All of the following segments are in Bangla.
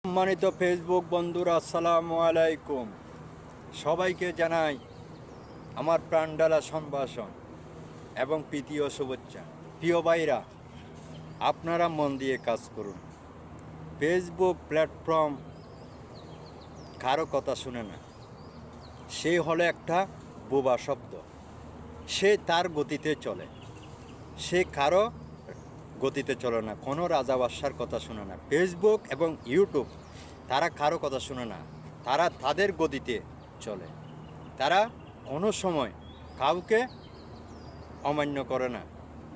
সম্মানিত ফেসবুক বন্ধুরা, আসসালামু আলাইকুম। সবাইকে জানাই আমার প্রাণডালা সম্ভাষণ এবং প্রীতি ও শুভেচ্ছা। প্রিয় ভাইরা, আপনারা মন দিয়ে কাজ করুন। ফেসবুক প্ল্যাটফর্ম কারো কথা শুনে না। সে হলো একটা বোবা শব্দ। সে তার গতিতে চলে, সে কারো গতিতে চলে না, কোনো রাজা বাদশার কথা শুনে না। ফেসবুক এবং ইউটিউব তারা কারো কথা শুনে না, তারা তাদের গতিতে চলে। তারা কোনো সময় কাউকে অমান্য করে না।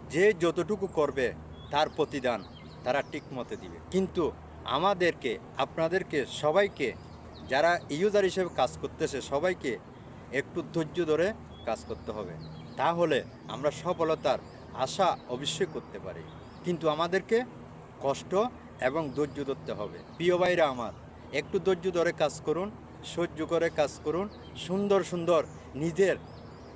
যে যতটুকু করবে তার প্রতিদান তারা ঠিক মতো দিবে। কিন্তু আমাদেরকে, আপনাদেরকে, সবাইকে, যারা ইউজার হিসেবে কাজ করতেছে সবাইকে একটু ধৈর্য ধরে কাজ করতে হবে। তাহলে আমরা সফলতার আশা অবশ্যই করতে পারি। কিন্তু আমাদেরকে কষ্ট এবং ধৈর্য ধরতে হবে। প্রিয় ভাইরা আমার, একটু ধৈর্য ধরে কাজ করুন, সহ্য করে কাজ করুন, সুন্দর সুন্দর নিজের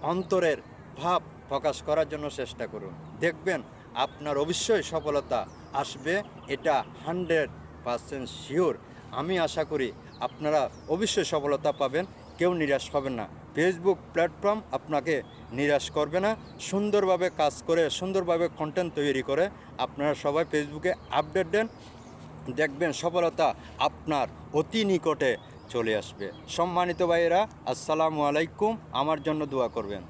অন্তরের ভাব প্রকাশ করার জন্য চেষ্টা করুন। দেখবেন আপনার অবশ্যই সফলতা আসবে, এটা 100% শিওর। আমি আশা করি আপনারা অবশ্যই সফলতা পাবেন, কেউ নিরাশ হবেন না। ফেসবুক প্ল্যাটফর্ম আপনাকে নিরাশ করবে না। সুন্দরভাবে কাজ করে, সুন্দরভাবে কন্টেন্ট তৈরি করে আপনারা সবাই ফেসবুকে আপডেট দেন, দেখবেন সফলতা আপনার অতি নিকটে চলে আসবে। সম্মানিত ভাইয়েরা, আসসালামু আলাইকুম। আমার জন্য দোয়া করবেন।